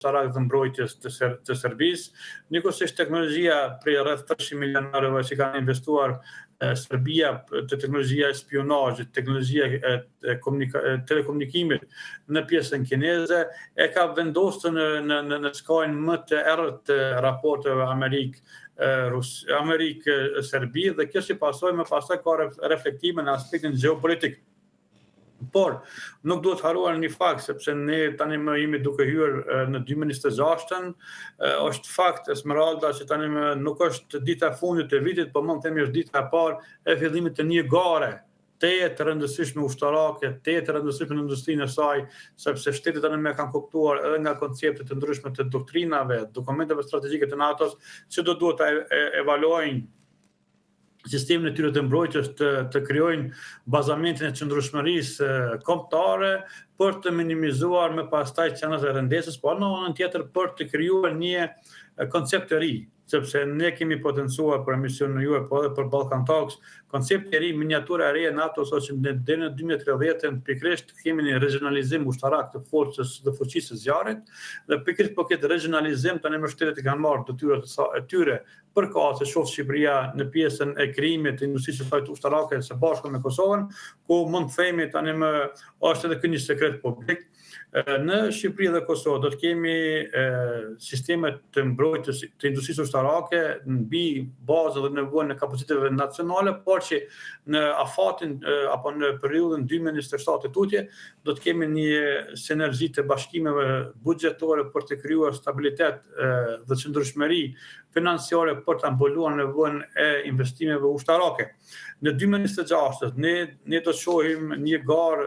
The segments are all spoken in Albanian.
ushtarak dhe mbrojtjes të Serbisë. Njëkohësisht teknologjia prej rreth 300 milionarëve që kanë investuar Serbia të teknologjia e spionazhit, teknologjia e telekomunikimit në pjesën kineze e ka vendosur në skajnë më të errët të raporteve Amerikë-Serbi dhe kjo si pasojë më pastaj ka reflektime në aspektin gjeopolitik. Por, nuk duhet haruar një fakt, sepse ne tani më jemi duke hyrë në 2026-ën, është fakt Esmeralda që tani më nuk është dita e fundit të vitit, por mund të themi është dita e parë e fillimit të një gare të rëndësishme ushtarake, të rëndësishme në industrinë e saj, sepse shtetet tani më kanë kuptuar edhe nga konceptet të ndryshme të doktrinave, dokumenteve strategjike të NATO-s, që duhet të evaluojnë sistemin e tyre të mbrojtjes të krijojnë bazamentin e qëndrueshmërisë kombëtare për të minimizuar më pastaj qendrat e rëndësisë, por në anën tjetër për të krijuar një koncept të ri, sepse ne kemi potencuar për misionin juaj, po edhe për Balkan Talks, koncepti i ri, miniatura e re e NATO-s që deri në 2030 pikërisht kemi një regionalizim ushtarak të forcës dhe fuqisë së zjarrit, dhe pikërisht po këtë regionalizim tani më shtetet kanë marrë detyrat e tyre përkatëse shoh Shqipëria në pjesën e krijimit të industrisë së saj ushtarake së bashku me Kosovën, ku mund të themi tani më është edhe ky një sekret publik. Në Shqipëri dhe Kosovë do të kemi sisteme të mbrojtjes të industrisë ushtarake mbi bazë dhe nevojën e kapaciteteve nacionale, por që në afatin apo në periudhën 2027 tutje do të kemi një sinergji të bashkimeve buxhetore për të krijuar stabilitet dhe qëndrueshmëri financiare për të mbuluar nevojën e investimeve ushtarake. Në 2026 ne do të shohim një garë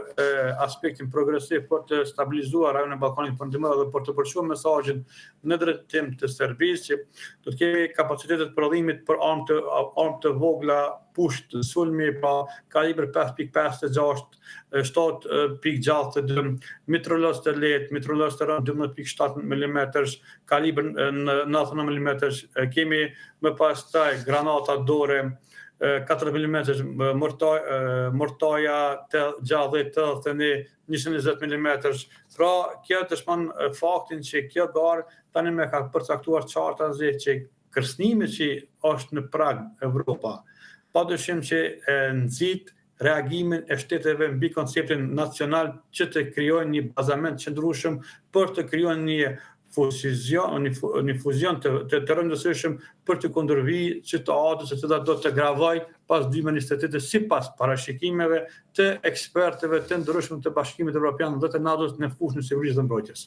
aspektin progresiv për të stabilizuar rajonin e Ballkanit Perëndimor dhe për të përçuar mesazhin në drejtim të Serbisë që do të kemi kapacitetet prodhimit për armë të vogla, pushtë, sulmi pa kalibër 5.56, 7.62, mitraillez të lehtë, mitraillez të rënd 12.7 mm, kalibër 99 mm, kemi më pastaj granata dore 4 mm, mortaja gjallë 120 mm. Pra, kjo dëshmon faktin që kjo garë tani më ka përcaktuar qartazi që kërcënimi që është në prag Evropa, padyshim që nxit reagimin e shteteve mbi konceptin nacional që të krijojnë një bazament qëndrueshëm për të krijuar një fuzion të rëndësishëm për të kundërvijë situatës që do të gravoj pas 2028 sipas parashikimeve të ekspertëve të ndryshëm të Bashkimit Evropian dhe të NATO-s në fushën e sigurisë dhe mbrojtjes.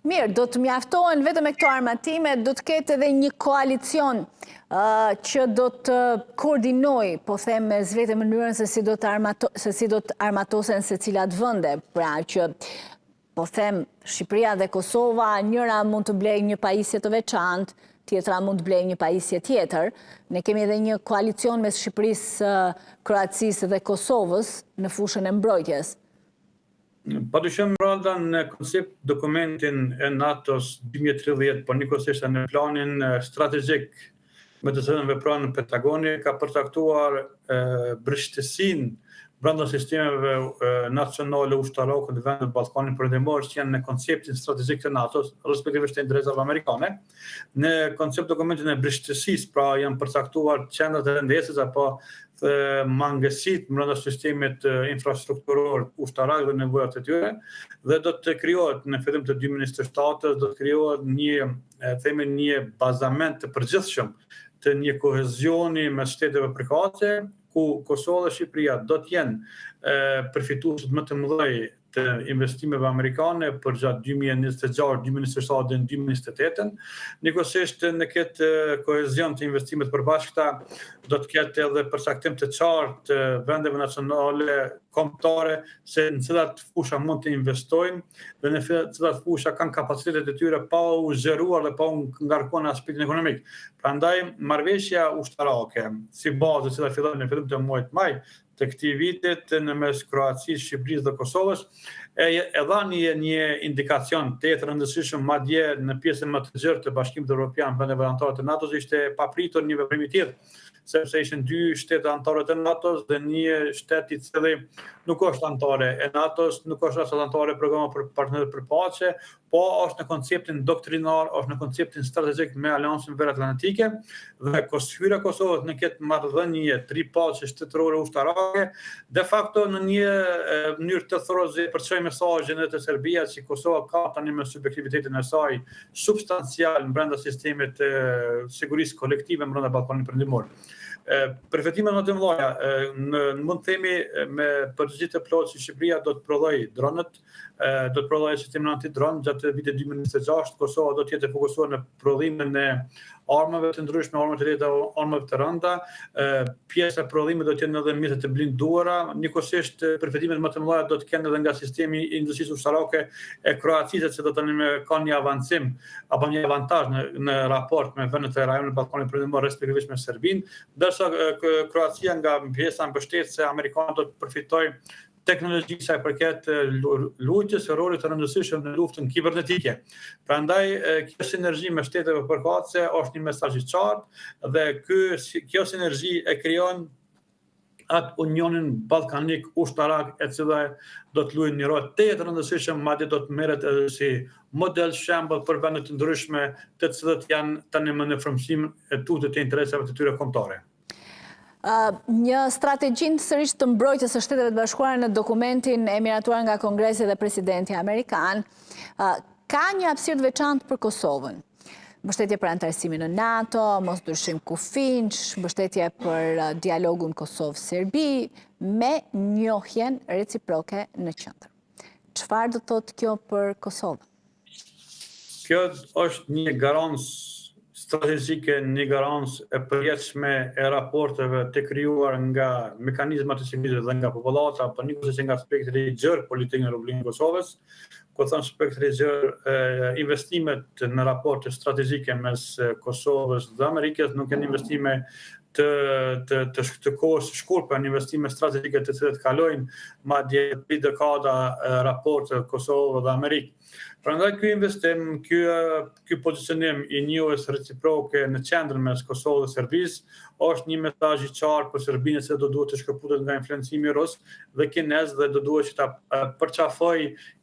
Mirë, do të mjaftohen vetëm me këto armatime, do të ketë edhe një koalicion që do të koordinoj, po them me vetë mënyrën se si do të armatosen se cilat vende, pra që po them, Shqipëria dhe Kosova, njëra mund të blej një pajisje të veçantë, tjetra mund të blej një pajisje tjetër. Ne kemi edhe një koalicion mes Shqipërisë, Kroacisë dhe Kosovës në fushën e mbrojtjes. Padyshim rralda në koncept dokumentin e NATO-s 2030, por njëkohësisht në planin strategjik me të cilën vepron në Pentagoni, ka përcaktuar brështësinë brenda sistemeve nacionale ushtarake në vendet Ballkanit Perëndimor që janë në konceptin strategjik të NATO-s, respektivisht të interesave amerikane. Në koncept dokumentin e brështësisë, pra janë përcaktuar qendrat e rëndësisë apo mangësit brenda sistemit infrastrukturor ushtarak dhe nevojat e tyre, dhe do të krijohet në fillim të 2027 do të krijohet një bazament të përgjithshëm të një kohezioni mes shteteve përkatëse, ku Kosova dhe Shqipëria do të jenë përfituesit më të mëdhej të investimeve amerikane për gjatë 2026, 2027 dhe 2028. Njëkohësisht në këtë kohezion të investimeve të përbashkëta do të ketë edhe përcaktim të qartë të vendeve nacionale kombëtare se në cilat fusha mund të investojnë dhe në cilat fusha kanë kapacitetet e tyre pa u zgjeruar dhe pa u ngarkuar në aspektin ekonomik. Prandaj marrëveshja ushtarake si bazë e cila fillon në fillim të muajit maj të këtij vitit në mes Kroacisë, Shqipërisë dhe Kosovës e dha një indikacion të rëndësishëm madje në pjesën më të gjerë të Bashkimit Evropian vendeve anëtare të NATO-s ishte papritur një veprim I tillë, sepse ishin 2 shtete anëtare të NATO-s dhe një shtet I cili nuk është anëtare e NATO-s, nuk është as anëtare e programit për partnerët për paqe, po është në konceptin doktrinar, është në konceptin strategjik me Aleancën Veriatlantike dhe hyrja e Kosovës në këtë marrëdhënie tripaqe shtetërore ushtarake, de facto në një mënyrë të thorozi përçoi mesazhin edhe te Serbia që Kosova ka tani me subjektivitetin e saj substancial brenda sistemit të sigurisë kolektive brenda Ballkanit Perëndimor. Përfitimet më të mëdha mund të themi me përgjigje të plotë që Shqipëria do të prodhojë dronët, do të prodhojë sistemin antidron gjatë vitit 2026, Kosova do të jetë fokusuar në prodhimin e armëve të ndryshme, armëve të lehta, armëve të rënda, pjesa e prodhimit do të jenë edhe mjetet të blinduara, njëkohësisht përfitimet më të mëdha do të kenë edhe nga sistemi I industrisë ushtarake e Kroacisë që do të ka një avancim apo një avantazh në raport me vendet e rajonit Ballkanit Perëndimor respektivisht me Serbinë, ndërsa Kroacia nga pjesa mbështetëse amerikane do të përfitojë teknologjisë sa I përket luajtjes së rolit të rëndësishëm në luftën kibernetike. Prandaj kjo sinergji me shteteve përkatëse është një mesazh I qartë dhe kjo sinergji e krijon atë unionin ballkanik ushtarak e cila do të luajë një rol të rëndësishëm, madje do të merret edhe si model shembull për vende të ndryshme të cilat janë tani më në frymësim e tutë të interesave të tyre kombëtare. Një strategji sërish të mbrojtjes së Shteteve të Bashkuara në dokumentin emiratuar nga Kongresi dhe Presidenti Amerikan, ka një hapësirë të veçantë për Kosovën. Mbështetje për antarësimin në NATO, mosndryshim kufinç, mbështetje për dialogun Kosovë-Serbi, me njohjen reciproke në qendër. Çfarë do të thotë kjo për Kosovën? Kjo është një garancë strategjike, një garancë e përjetshme e raporteve të krijuar nga mekanizmat e sigurisë dhe nga popullata, por njëkohësisht nga spektri I gjerë politik në Republikën e Kosovës, ku thon spektri I gjerë investimet në raporte strategjike mes Kosovës dhe Amerikës nuk janë investime të kohës së shkurtër, janë investime strategjike të cilat kalojnë madje 3 dekada raporte Kosovë dhe Amerikë. Prandaj ky investim, ky pozicionim I njohjes reciproke në qendrën mes Kosovës dhe Serbisë është një mesazh I qartë për Serbinë se do duhet të shkëputet nga influencimi rus dhe kinez dhe do duhet që ta përqafoj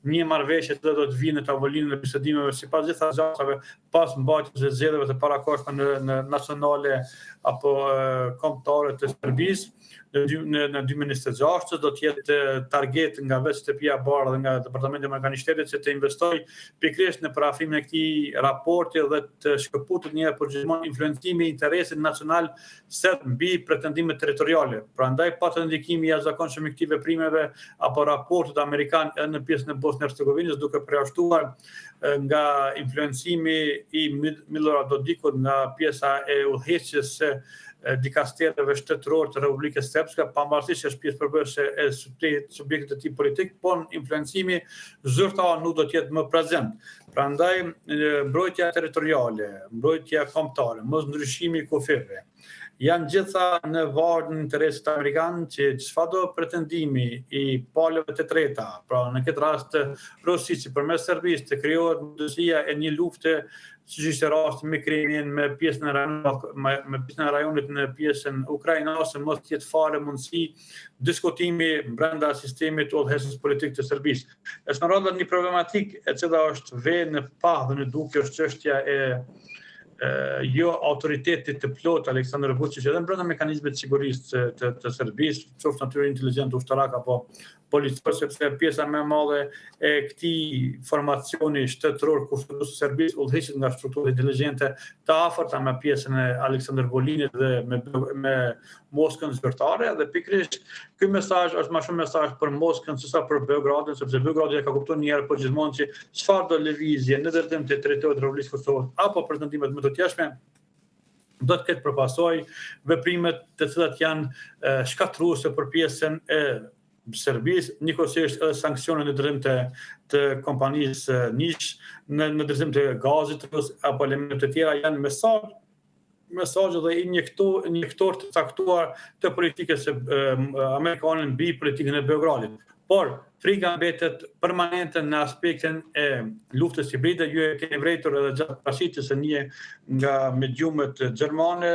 një marrëveshje që do të vinë në tavolinën e bisedimeve sipas gjitha gjatave pas mbajtjes së zgjedhjeve të parakohshme në nacionale apo kombëtare të Serbisë. Në 2026 do të jetë target nga vetë shtëpia e bardhë dhe nga Departamenti Amerikan I Shtetit që të investoj pikërisht në parafimin e këtij raporti dhe të shkëputet një përgjithmonë influencimi I interesit nacional serb mbi pretendimet territoriale. Prandaj pa të ndikimi I jashtëzakonshëm I këtij veprimeve apo raportit amerikan në pjesën e Bosnjë Hercegovinës duke përjashtuar nga influencimi I Milorad Dodikut nga pjesa e udhëheqjes së dikasterëve shtetëror të Republikës Srpske, pavarësisht që është pjesë përbërëse e subjektit të tij politik, por influencimi zyrtar nuk do të jetë më prezent. Prandaj mbrojtja territoriale, mbrojtja kombëtare, mosndryshimi I kufeve, janë gjitha në varg në interesit amerikan që çfarëdo pretendimi I palëve të treta, pra në këtë rast Rusisë përmes Serbisë të krijohet mundësia e një lufte siç ishte rasti me Krimin, me pjesën e rajonit në pjesën ukrainase, mos të jetë fare mundësi diskutimi brenda sistemit udhëheqjes politik të Serbisë. Është në rrallë një problematik e cila është vënë në pah dhe në dukje është çështja e jo autoritetit të plot Aleksandar Vučić edhe brenda mekanizmit të sigurisë të Serbisë, qoftë natyrë inteligjente ushtarake apo policore, sepse pjesa më e madhe e këtij formacioni shtetëror kushtetues të Serbisë udhëheqet nga struktura inteligjente të afërta me pjesën e Aleksandar Vulinit dhe me Moskën zyrtare dhe pikërisht ky mesazh është më shumë mesazh për Moskën sesa për Beogradin, sepse Beogradi ka kuptuar një herë gjithmonë që çfarëdo lëvizje në drejtim të territorit të Republikës Kosovës apo pretendimet më të tjeshme do të ketë përpasoj veprimet të cilat janë shkatruese për pjesën e Serbisë, njëkohësisht edhe sankcione në drejtim të kompanisë Nish, në drejtim të gazit apo elementet të tjera janë mesazhe dhe injektor të caktuar të politikës amerikane mbi politikën e Beogradit. por frika mbetet permanente në aspektin e luftës hibride. Ju e keni vërejtur edhe gjatë pasitjes së një nga mediumet gjermane,